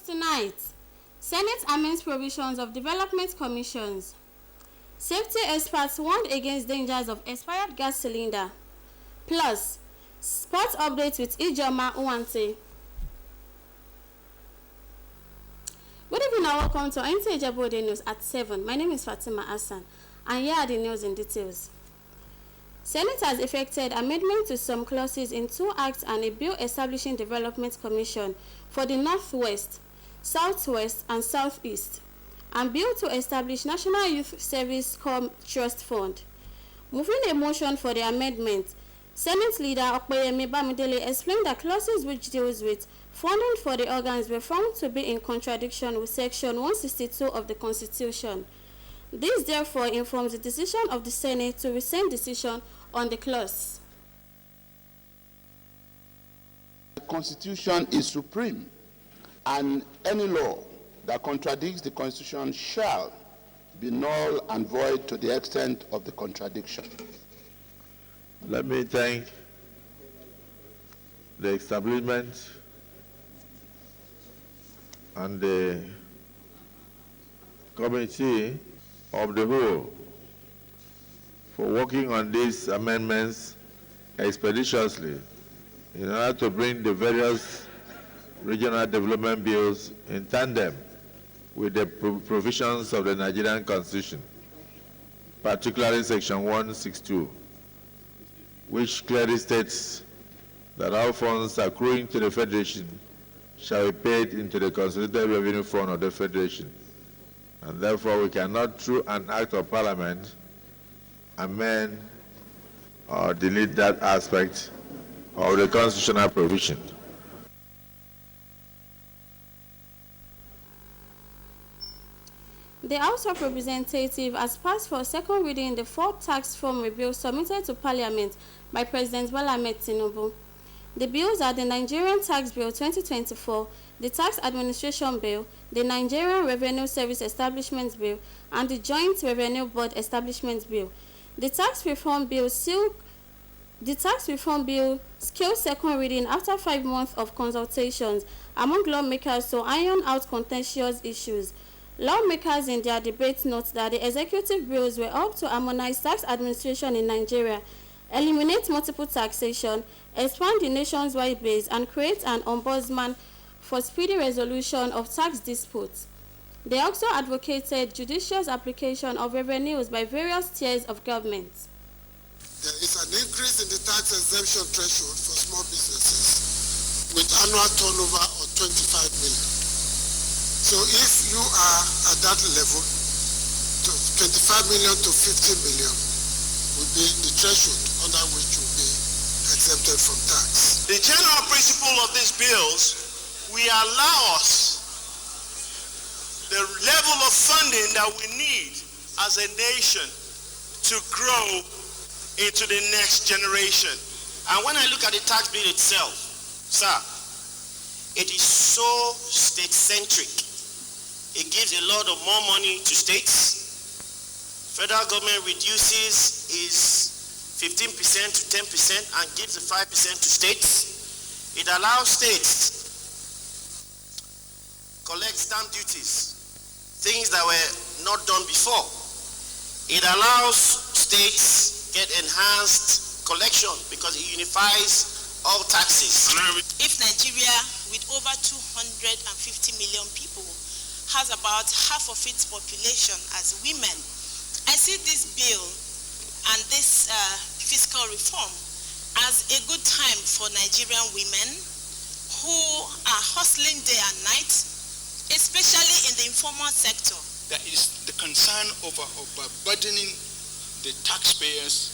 tonight. Senate amends provisions of development commissions. Safety experts warned against dangers of expired gas cylinder. Plus, sports updates with Ijoma Uwante. Good evening and welcome to NTA Ijabode News at 7. My name is Fatima Hassan, and here are the news in details. Senate has effected amendments to some clauses in 2 acts and a bill establishing development commission for the Northwest, Southwest, and Southeast, and bill to establish National Youth Service Corps Trust Fund. Moving a motion for the amendment, Senate Leader Okoyemi Bamidele explained that clauses which deals with funding for the organs were found to be in contradiction with Section 162 of the Constitution. This therefore informs the decision of the Senate to rescind decision on the clause. The Constitution is supreme, and any law that contradicts the Constitution shall be null and void to the extent of the contradiction. Let me thank the establishment and the committee of the whole for working on these amendments expeditiously in order to bring the various regional development bills in tandem with the provisions of the Nigerian Constitution, particularly Section 162, which clearly states that all funds accruing to the Federation shall be paid into the Consolidated Revenue Fund of the Federation. And therefore, we cannot, through an act of Parliament, amend or delete that aspect of the constitutional provision. The House of Representatives has passed for second reading the 4th tax form bill submitted to Parliament by President Bola Ahmed Tinubu. The bills are the Nigerian Tax Bill 2024, the Tax Administration Bill, the Nigerian Revenue Service Establishment Bill, and the Joint Revenue Board Establishment Bill. The tax reform bill scaled second reading after 5 months of consultations among lawmakers to iron out contentious issues. Lawmakers in their debate note that the executive bills were up to harmonize tax administration in Nigeria, eliminate multiple taxation, expand the nationwide base, and create an ombudsman for speedy resolution of tax disputes. They also advocated judicious application of revenues by various tiers of government. There is an increase in the tax exemption threshold for small businesses with annual turnover of 25 million. So if you are at that level, 25 million to 50 million will be the threshold under which you will be exempted from tax. The general principle of these bills will allow us the level of funding that we need as a nation to grow into the next generation. And when I look at the tax bill itself, sir, it is so state-centric. It gives a lot of more money to states. Federal government reduces its 15% to 10% and gives the 5% to states. It allows states collect stamp duties, things that were not done before. It allows states get enhanced collection because it unifies all taxes. If Nigeria, with over 250 million people, has about half of its population as women, I see this bill and this fiscal reform as a good time for Nigerian women who are hustling day and night, especially in the informal sector. There is the concern over burdening the taxpayers.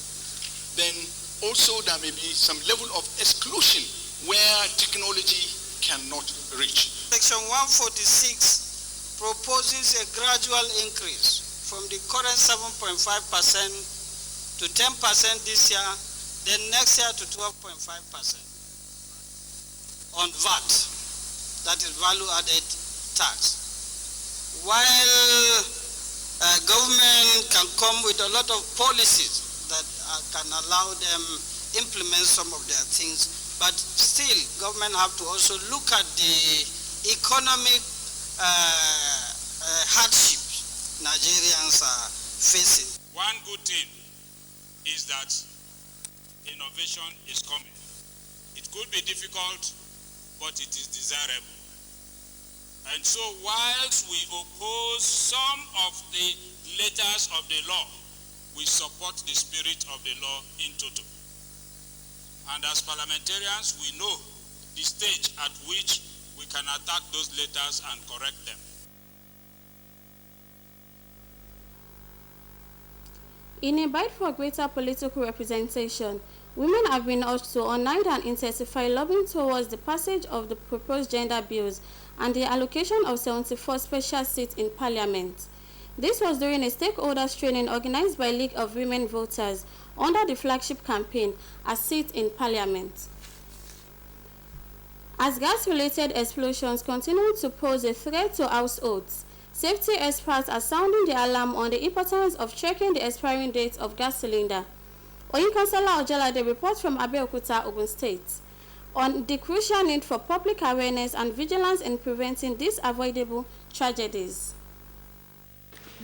Then also there may be some level of exclusion where technology cannot reach. Section 146 proposes a gradual increase from the current 7.5% to 10% this year, then next year to 12.5% on VAT, that is value-added tax. While government can come with a lot of policies that can allow them implement some of their things, but still government have to also look at the economic hardship Nigerians are facing. One good thing is that innovation is coming. It could be difficult, but it is desirable. And so whilst we oppose some of the letters of the law, we support the spirit of the law in toto. And as parliamentarians, we know the stage at which we can attack those letters and correct them. In a bid for greater political representation, women have been urged to unite and intensify lobbying towards the passage of the proposed gender bills and the allocation of 74 special seats in Parliament. This was during a stakeholders training organized by League of Women Voters under the flagship campaign, A Seat in Parliament. As gas-related explosions continue to pose a threat to households, safety experts are sounding the alarm on the importance of checking the expiring date of gas cylinder. Oyinkansola Ojalade reports from Abeokuta, Ogun State, on the crucial need for public awareness and vigilance in preventing these avoidable tragedies.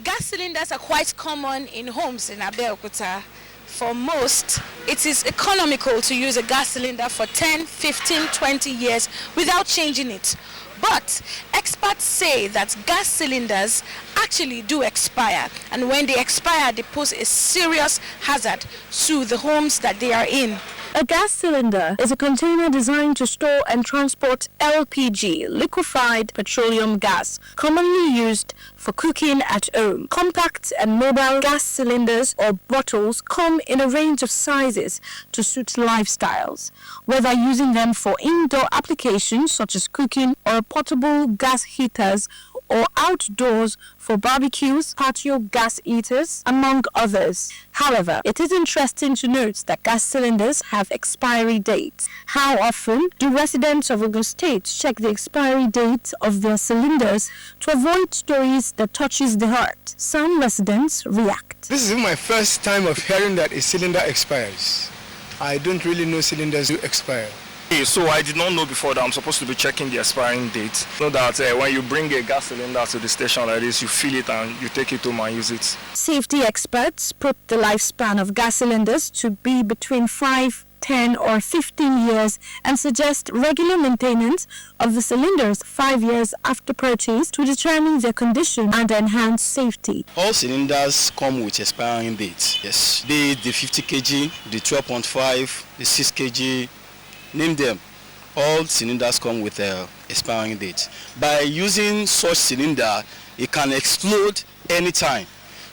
Gas cylinders are quite common in homes in Abeokuta. For most, it is economical to use a gas cylinder for 10, 15, 20 years without changing it. But experts say that gas cylinders actually do expire, and when they expire, they pose a serious hazard to the homes that they are in. A gas cylinder is a container designed to store and transport LPG, liquefied petroleum gas, commonly used for cooking at home. Compact and mobile gas cylinders or bottles come in a range of sizes to suit lifestyles, whether using them for indoor applications such as cooking or portable gas heaters, or outdoors for barbecues, patio gas heaters, among others. However, it is interesting to note that gas cylinders have expiry dates. How often do residents of Ogun State check the expiry date of their cylinders to avoid stories that touches the heart? Some residents react. This is my first time of hearing that a cylinder expires. I don't really know cylinders do expire. So I did not know before that I'm supposed to be checking the expiring date. So that when you bring a gas cylinder to the station like this, you fill it and you take it home and use it. Safety experts put the lifespan of gas cylinders to be between 5, 10 or 15 years and suggest regular maintenance of the cylinders 5 years after purchase to determine their condition and enhance safety. All cylinders come with expiring dates. Yes, the 50 kg, the 12.5, the 6 kg, name them. All cylinders come with an expiring date. By using such cylinder, it can explode anytime.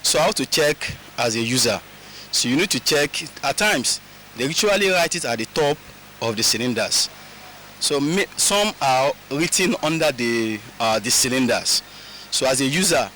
So how to check as a user? So you need to check at times. They usually write it at the top of the cylinders. So some are written under the cylinders. So as a user,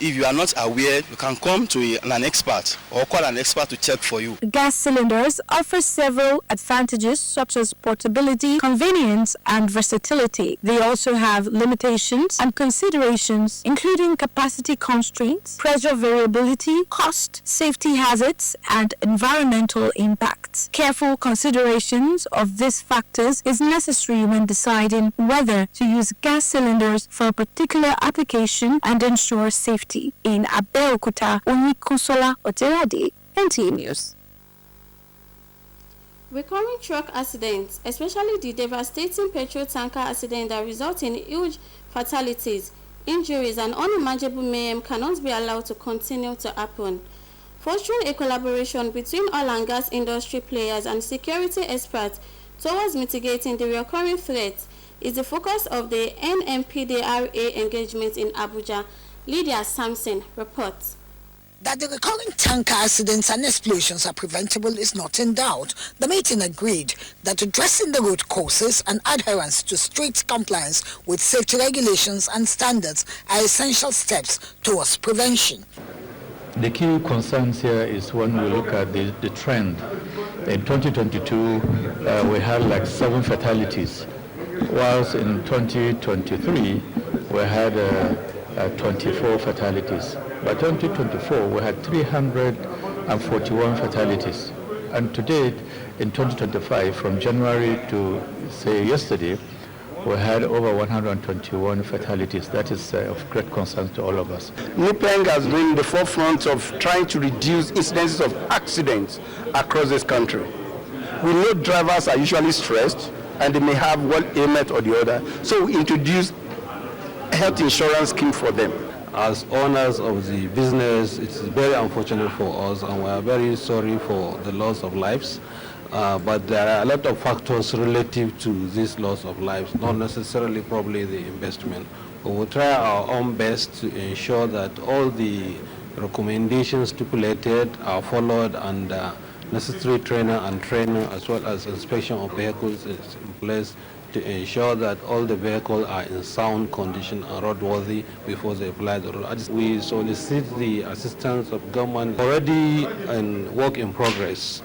if you are not aware, you can come to an expert or call an expert to check for you. Gas cylinders offer several advantages such as portability, convenience, and versatility. They also have limitations and considerations, including capacity constraints, pressure variability, cost, safety hazards, and environmental impacts. Careful considerations of these factors is necessary when deciding whether to use gas cylinders for a particular application and ensure safety. In Abeokuta, Oyinkansola Ojalade, NTA News. Recurring truck accidents, especially the devastating petrol tanker accident that results in huge fatalities, injuries, and unimaginable mayhem cannot be allowed to continue to happen. Fostering a collaboration between oil and gas industry players and security experts towards mitigating the recurring threats is the focus of the NMPDRA engagement in Abuja. Lydia Sampson reports. That the recurring tanker accidents and explosions are preventable is not in doubt. The meeting agreed that addressing the root causes and adherence to strict compliance with safety regulations and standards are essential steps towards prevention. The key concerns here is when we look at the trend. In 2022, we had like 7 fatalities, whilst in 2023, we had 24 fatalities. By 2024, we had 341 fatalities. And to date, in 2025, from January to, say, yesterday, we had over 121 fatalities. That is of great concern to all of us. NUPENG has been in the forefront of trying to reduce incidences of accidents across this country. We know drivers are usually stressed and they may have one ailment or the other, so we introduced a health insurance scheme for them. As owners of the business, it's very unfortunate for us and we are very sorry for the loss of lives. But there are a lot of factors relative to this loss of lives, not necessarily probably the investment. We will try our own best to ensure that all the recommendations stipulated are followed and necessary training as well as inspection of vehicles is in place to ensure that all the vehicles are in sound condition and roadworthy before they apply the road. We solicit the assistance of government already in work in progress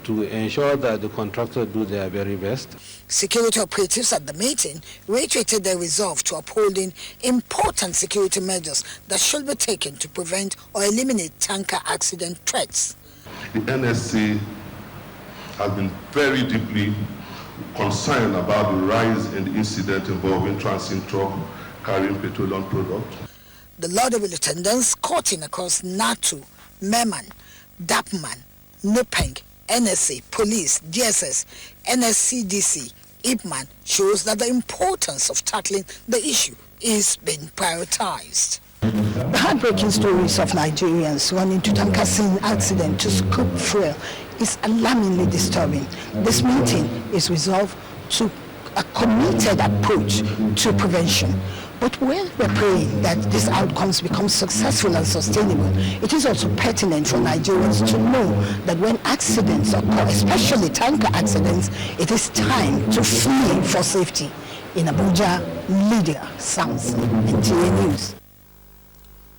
to ensure that the contractors do their very best. Security operatives at the meeting reiterated their resolve to upholding important security measures that should be taken to prevent or eliminate tanker accident threats. The NSC has been very deeply concerned about the rise in the incident involving transit truck carrying petroleum products. The laudable attendance cutting across NATO, MEMAN, DAPMAN, NUPENG, NSA, police, DSS, NSCDC, IPMAN shows that the importance of tackling the issue is being prioritized. The heartbreaking stories of Nigerians running to tanker scene accident to scoop fuel is alarmingly disturbing. This meeting is resolved to a committed approach to prevention. But when we're praying that these outcomes become successful and sustainable, it is also pertinent for Nigerians to know that when accidents occur, especially tanker accidents, it is time to flee for safety. In Abuja, Lydia Samson, NTA News.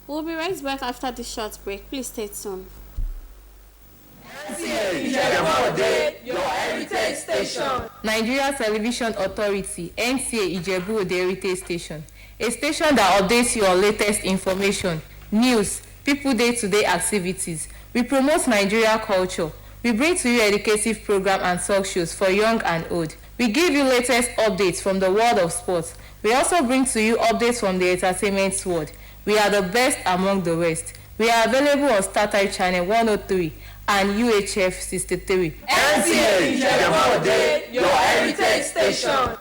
We'll be right back after this short break. Please stay tuned. Your heritage station. Nigeria Television Authority, NTA Ijebu-Ode Heritage Station. A station that updates you on latest information, news, people day-to-day activities. We promote Nigeria culture. We bring to you educative program and talk shows for young and old. We give you latest updates from the world of sports. We also bring to you updates from the entertainment world. We are the best among the rest. We are available on StarTimes Channel 103 and UHF 63. NTA Ijebu-Ode, your heritage station.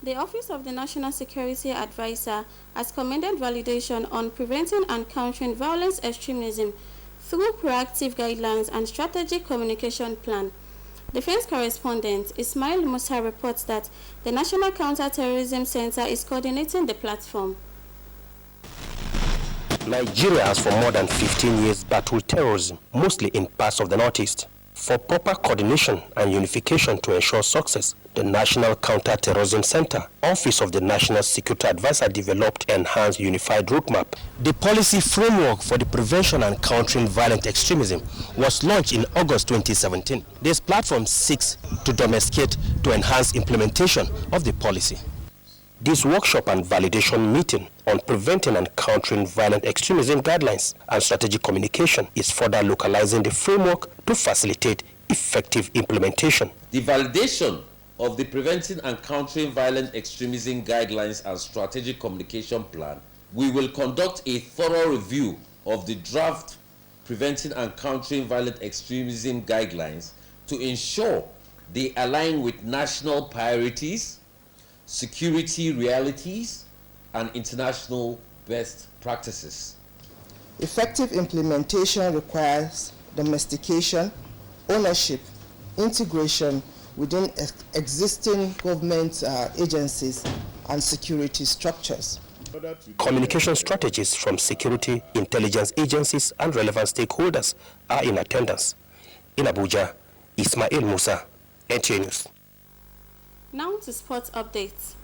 The Office of the National Security Advisor has commended validation on preventing and countering violence extremism through proactive guidelines and strategic communication plan. Defense correspondent Ismail Musa reports that the National Counter-Terrorism Center is coordinating the platform. Nigeria has for more than 15 years battled terrorism, mostly in parts of the Northeast. For proper coordination and unification to ensure success, the National Counter-Terrorism Center, Office of the National Security Advisor, developed enhanced unified roadmap. The policy framework for the prevention and countering violent extremism was launched in August 2017. This platform seeks to domesticate to enhance implementation of the policy. This workshop and validation meeting on preventing and countering violent extremism guidelines and strategic communication is further localizing the framework to facilitate effective implementation. The validation of the Preventing and Countering Violent Extremism Guidelines and Strategic Communication Plan, we will conduct a thorough review of the draft Preventing and Countering Violent Extremism Guidelines to ensure they align with national priorities, security realities, and international best practices. Effective implementation requires domestication, ownership, integration within existing government agencies and security structures. Communication strategies from security, intelligence agencies, and relevant stakeholders are in attendance. In Abuja, Ismail Musa, NTA News. Now to sports updates.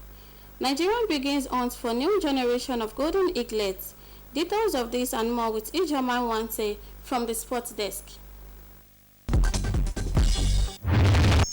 Nigeria begins hunt for new generation of golden eaglets. Details of this and more with Ijoma Wante from the sports desk.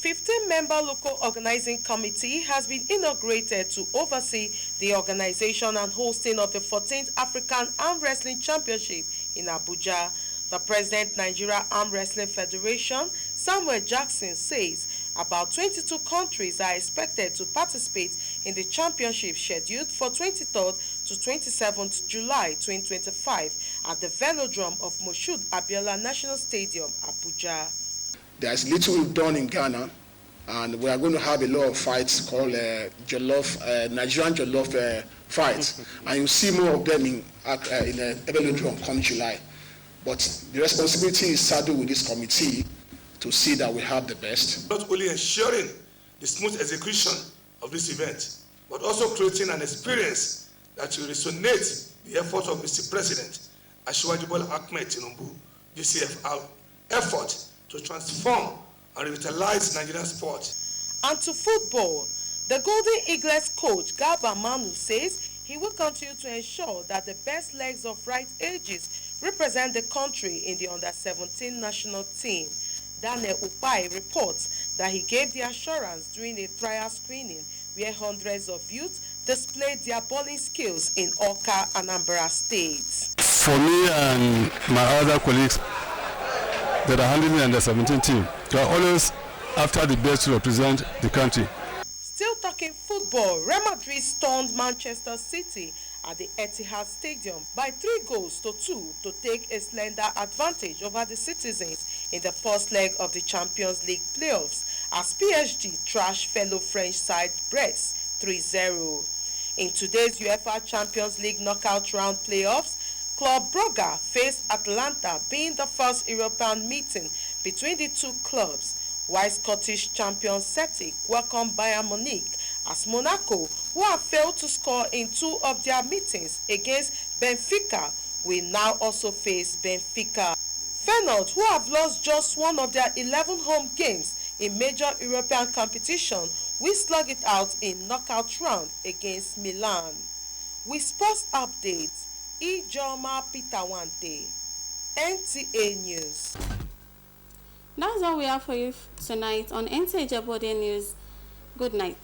15-member local organizing committee has been inaugurated to oversee the organization and hosting of the 14th African Arm Wrestling Championship in Abuja. The President, Nigeria Arm Wrestling Federation, Samuel Jackson says about 22 countries are expected to participate in the championship scheduled for 23rd to 27th July 2025 at the Velodrome of Moshood Abiola National Stadium, Abuja. There's little done in Ghana, and we are going to have a lot of fights called Nigerian Jollof fights, and you'll see more of them in the Velodrome come July. But the responsibility is saddled with this committee to see that we have the best. Not only ensuring the smooth execution of this event, but also creating an experience that will resonate the effort of Mr. President Asiwaju Bola Ahmed Tinubu, GCFR effort to transform and revitalize Nigerian sport. And to football, the Golden Eagles coach Garba Manu says he will continue to ensure that the best legs of right ages represent the country in the under-17 national team. Daniel Upai reports that he gave the assurance during a trial screening where hundreds of youth displayed their bowling skills in Awka, Anambra State. For me and my other colleagues that are handling the under-17 team, they are always after the best to represent the country. Still talking football, Real Madrid stunned Manchester City at the Etihad Stadium by 3-2 to take a slender advantage over the citizens in the first leg of the Champions League playoffs as PSG trashed fellow French side Brest 3-0. In today's UEFA Champions League knockout round playoffs, Club Brugge faced Atalanta, being the first European meeting between the two clubs, while Scottish champion Celtic welcomed Bayern Munich as Monaco, who have failed to score in 2 of their meetings against Benfica, will now also face Benfica. Feyenoord, who have lost just one of their 11 home games in major European competition, will slug it out in knockout round against Milan. With sports updates, Ijoma Pitawante, NTA News. That's all we have for you tonight on NTA Jabode News. Good night.